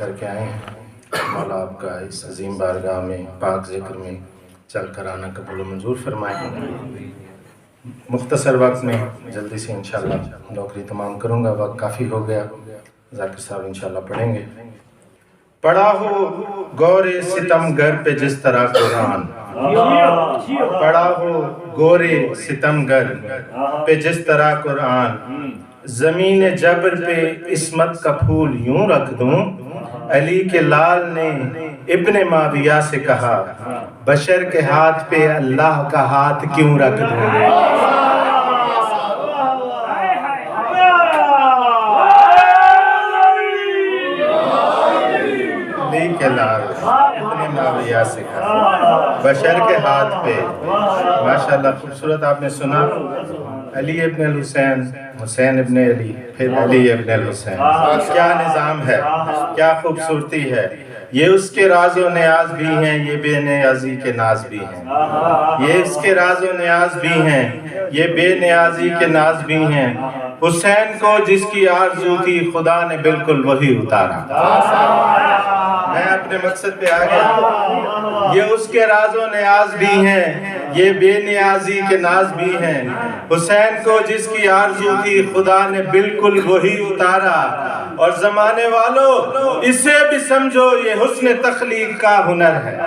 کر کے آئے ہیں، مولا آپ کا اس عظیم بارگاہ میں پاک ذکر میں چل کر آنا قبول و منظور فرمائیں۔ مختصر وقت میں جلدی سے انشاءاللہ نوکری تمام کروں گا، وقت کافی ہو گیا، ذاکر صاحب انشاءاللہ پڑھیں گے۔ پڑھا ہو گور ستم گر پہ جس طرح قرآن، پڑھا ہو گور ستم گر پہ جس طرح قرآن، زمین جبر پہ عصمت کا پھول یوں رکھ دوں، علی کے لال نے ابن معاویہ سے کہا بشر کے ہاتھ پہ اللہ کا ہاتھ کیوں رکھ دوں۔ علی کے لال ابن معاویہ سے کہا بشر کے ہاتھ پہ، ماشاءاللہ خوبصورت آپ نے سنا، علی ابن الحسین، حسین ابن علی، پھر علی ابن الحسین، کیا نظام ہے، کیا خوبصورتی ہے۔ یہ اس کے راز و نیاز بھی ہیں، یہ بے نیازی کے ناز بھی ہیں، یہ اس کے راز و نیاز بھی ہیں، یہ بے نیازی کے ناز بھی ہیں۔ حسین کو جس کی آرزو تھی خدا نے بالکل وہی اتارا۔ میں اپنے مقصد پہ آ گیا۔ یہ اس کے راز و نیاز بھی ہیں، یہ بے نیازی کے ناز بھی ہیں۔ حسین کو جس کی آرزو تھی خدا نے بالکل وہی اتارا۔ اور زمانے والوں اسے بھی سمجھو یہ حسن تخلیق کا ہنر ہے۔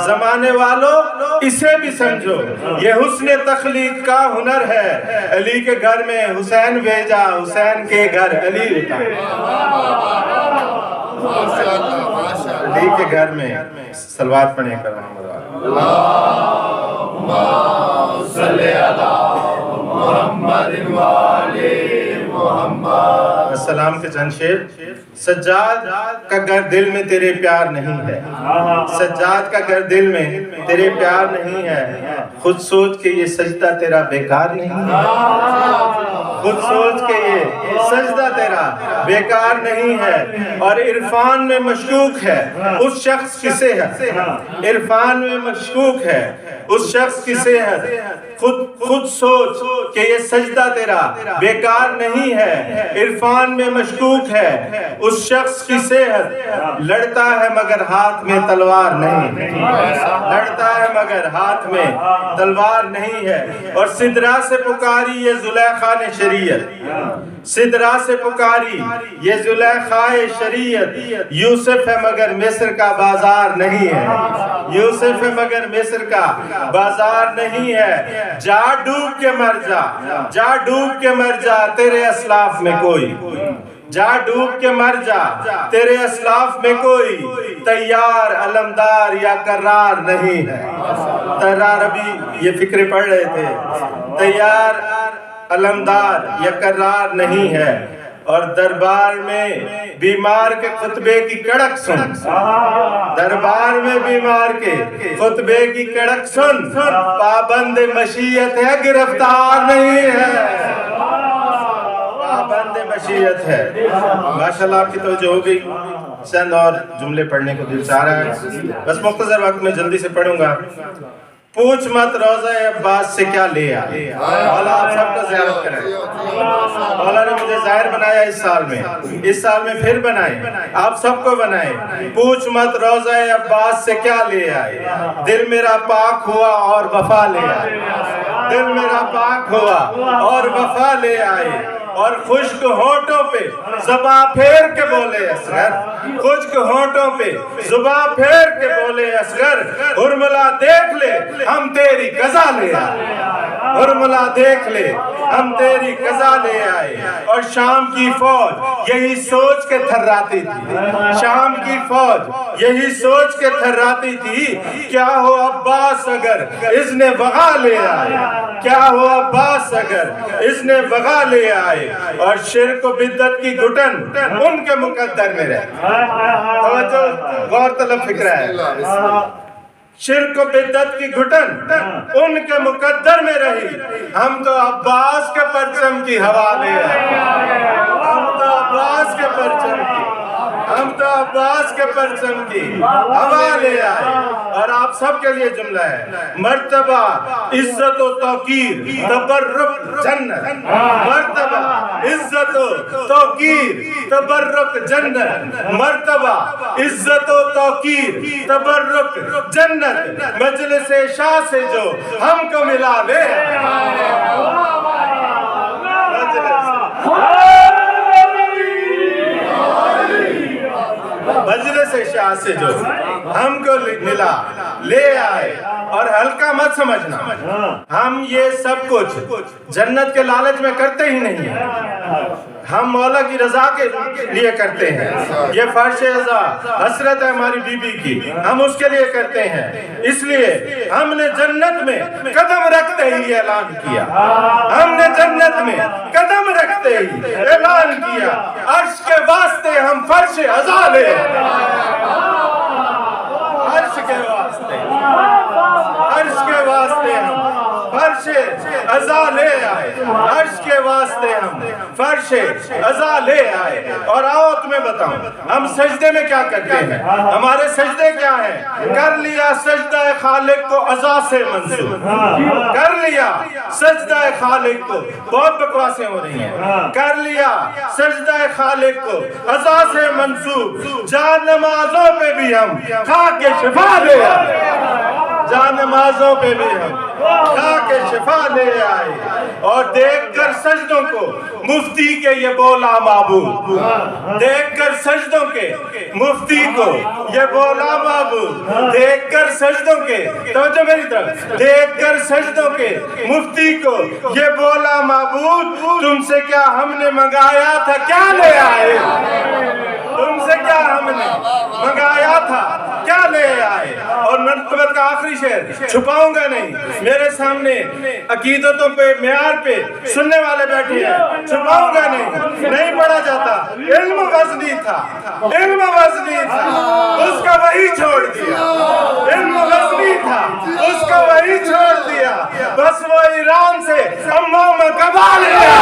زمانے والوں اسے بھی سمجھو یہ حسن تخلیق کا ہنر ہے۔ علی کے گھر میں حسین بھیجا، حسین کے گھر علی اتارا۔ علی کے گھر میں صلوات پڑھیں کر اللہم صلی علی محمد وآلِ محمد۔ السلام کے چند شعر۔ سجاد کا گر دل میں تیرے پیار نہیں ہے، سجاد کا گر دل میں تیرے پیار نہیں ہے، خود سوچ کے یہ سجدہ تیرا بیکار نہیں ہے، خود سوچ کے یہ سجدہ تیرا بیکار نہیں ہے۔ اور عرفان میں مشکوک ہے اس شخص کی صحت، عرفان میں مشکوک ہے اس شخص کی صحت، خود سوچ کہ یہ سجدہ تیرا بیکار نہیں ہے۔ عرفان میں مشکوک ہے اس شخص کی صحت، لڑتا ہے مگر ہاتھ میں تلوار نہیں، لڑتا ہے مگر ہاتھ میں تلوار نہیں ہے۔ اور سدرا سے پکاری یہ زلیخا نے شریعت، سدرا سے پکاری یہ زلیخا شریعت، یوسف ہے مگر مصر کا بازار نہیں ہے، یوسف ہے مگر مصر کا بازار نہیں ہے۔ جا ڈوب کے مر جا، جا ڈوب کے مر جا تیرے اسلاف میں کوئی، جا ڈوب کے مر جا تیرے اسلاف میں کوئی، تیار علمدار یا کرار نہیں ہے۔ تیار ابھی یہ فکرے پڑھ رہے تھے، تیار علمدار یا کرار نہیں ہے۔ اور دربار میں بیمار کے خطبے کی کڑک سن، دربار میں بیمار کے خطبے کی کڑک سن، پابند مشیت ہے گرفتار نہیں ہے، پابند مشیت ہے۔ ماشاءاللہ آپ کی توجہ ہو گئی، چند اور جملے پڑھنے کو دل چاہ رہا ہے، بس مختصر وقت میں جلدی سے پڑھوں گا۔ پوچھ مت روضہ عباس سے کیا لے آئے، مولا آپ سب کو زیارت کریں۔ مولا نے مجھے ظاہر بنایا اس سال میں، اس سال میں پھر بنائے، آپ سب کو بنائے۔ پوچھ مت روضہ عباس سے کیا لے آئے، دل میرا پاک ہوا اور وفا لے آئے، دل میرا پاک ہوا اور وفا لے آئے۔ اور خشک ہونٹوں پہ زباں پھیر کے بولے اصغر، خشک ہونٹوں پہ زباں پھیر کے بولے اصغر، ہرملا دیکھ لے ہم تیری قضا لے آئے، ہرملا دیکھ لے ہم تیری قضا لے آئے۔ اور شام کی فوج یہی سوچ کے تھراتی تھی، شام کی فوج یہی سوچ کے تھراتی تھی، کیا ہو عباس اگر اذن وغا لے آئے، کیا ہو عباس اگر اذن وغا لے آئے۔ اور شرک و بدعت کی گھٹن ان کے مقدر میں رہے، توجہ غور طلب فکرہ ہے، شرک و بدعت کی گھٹن ان کے مقدر میں رہی، ہم تو عباس کے پرچم کی ہوا لے آئے، ہم تو عباس کے پرچم کی ہم تو عباس کے پرچم کی ہوا لے آئے. اور آپ سب کے لیے جملہ ہے, مرتبہ عزت و توقیر تبرک جنت. مرتبہ عزت و توقیر تبرک جنت. مرتبہ عزت و توقیر تبرک جنت. مجلس شاہ سے جو ہم کو ملا لے, مجلس شاہ سے جو ہم کو ملا لے آئے. اور ہلکا مت سمجھنا, ہم یہ سب کچھ جنت کے لالچ میں کرتے ہی نہیں ہیں, ہم مولا کی رضا کے لیے کرتے ہیں. یہ فرش رضا حسرت ہے ہماری بی بی کی, ہم اس کے لیے کرتے ہیں. اس لیے ہم نے جنت میں قدم رکھتے ہی اعلان کیا, ہم نے جنت میں قدم رکھتے ہی اعلان کیا, عرش کے واسطے ہم فرش رضا لے آئے. عرش کے واسطے, عرش کے واسطے ہم فرش عزا لے آئے. عرش کے واسطے ہم فرش عزا لے آئے. اور آؤ تمہیں بتاؤں ہم سجدے میں کیا کرتے ہیں, ہمارے سجدے کیا ہیں. کر لیا سجدہ خالق کو عزا سے منسوب, کر لیا سجدہ خالق کو, بہت بکواسیں ہو رہی ہیں, کر لیا سجدہ خالق کو عزا سے منسوب. جان نمازوں پہ بھی ہم کھا کے شفا لے آئے, جان نمازوں پہ بھی ہم کھا کے شفا لے آئے. اور دیکھ کر سجدوں کو مفتی کے یہ بولا معبود, دیکھ کر سجدوں کے مفتی کو یہ بولا معبود, دیکھ کر سجدوں کے, توجہ میری طرف, دیکھ کر سجدوں کے مفتی کو یہ بولا معبود. تم سے کیا ہم نے منگایا تھا کیا لے آئے, تم سے کیا ہم نے منگایا تھا کیا لے آئے. اور منقبت کا آخری شعر چھپاؤں گا نہیں, میرے سامنے عقیدتوں پہ معیار پہ سننے والے بیٹھے ہیں, چھپاؤں گا نہیں پڑھا جاتا. علم وزنی تھا, علم وزنی تھا, اس کا وہی چھوڑ دیا. علم وزنی تھا, اس کا وہی چھوڑ دیا. بس وہ ایران سے اماں میں کبا لیا.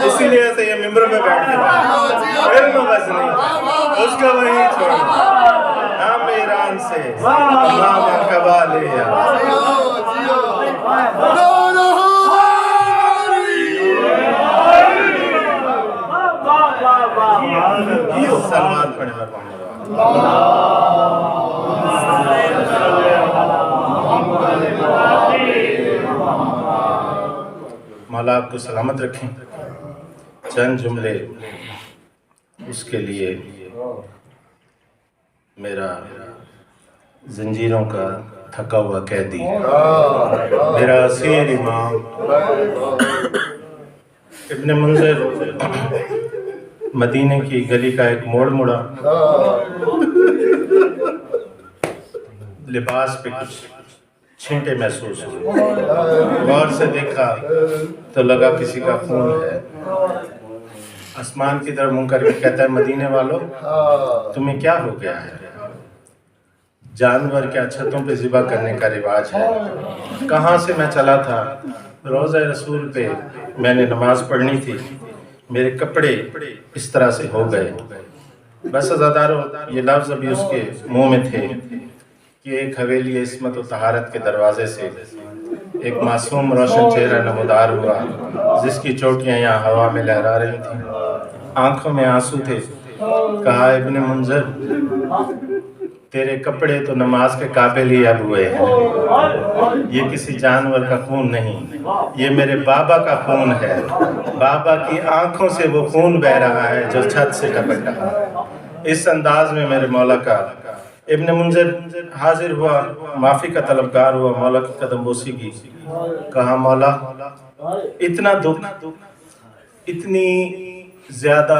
اسی لیے سے یہ ممبر میں بیٹھ گیا. علم وزنی اس کا وہی چھوڑ, ہم ایران سے امام کبا لیا. سلمان پڑھے مولا آپ کو سلامت رکھیں. چند جملے اس کے لیے میرا زنجیروں کا تھکا ہوا قیدی, میرا اسیر امام ابن منذر مدینے کی گلی کا ایک موڑ مڑا, لباس پہ کچھ چھینٹے محسوس ہوئے, غور سے دیکھا تو لگا کسی کا خون ہے. آسمان کی طرف منہ کر کے کہتا ہے, مدینے والوں تمہیں کیا ہو گیا ہے؟ جانور کیا چھتوں پہ ذبح کرنے کا رواج ہے؟ کہاں سے میں چلا تھا, روضہ رسول پہ میں نے نماز پڑھنی تھی, میرے کپڑے اس طرح سے ہو گئے. بس عزادارو, یہ لفظ ابھی اس کے منہ میں تھے کہ ایک حویلی عصمت و طہارت کے دروازے سے ایک معصوم روشن چہرہ نمودار ہوا, جس کی چوٹیاں یہاں ہوا میں لہرا رہی تھیں, آنکھوں میں آنسو تھے. کہا, ابن منذر تیرے کپڑے تو نماز کے قابل ہی اب ہوئے ہیں, یہ کسی جانور کا خون نہیں, یہ میرے بابا کا خون ہے. بابا کی آنکھوں سے وہ خون بہ رہا ہے جو چھت سے ٹپک رہا ہے. اس انداز میں میرے مولا کا ابن منذر حاضر ہوا, معافی کا طلبگار ہوا, مولا کی قدم بوسی کی. کہا, مولا اتنا دکھ, اتنی زیادہ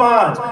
5।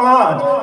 5।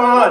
5।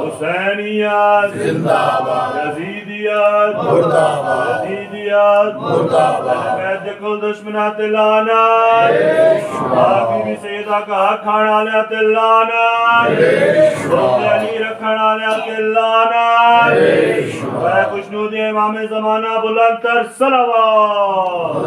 حسینیت یزیدیت کل دشمنات لعنت باقی بھی سیدہ کا حق کھانا لیات لعنت علی رکھنا لیات لعنت اے خوشنود امام زمانہ بلند تر صلوات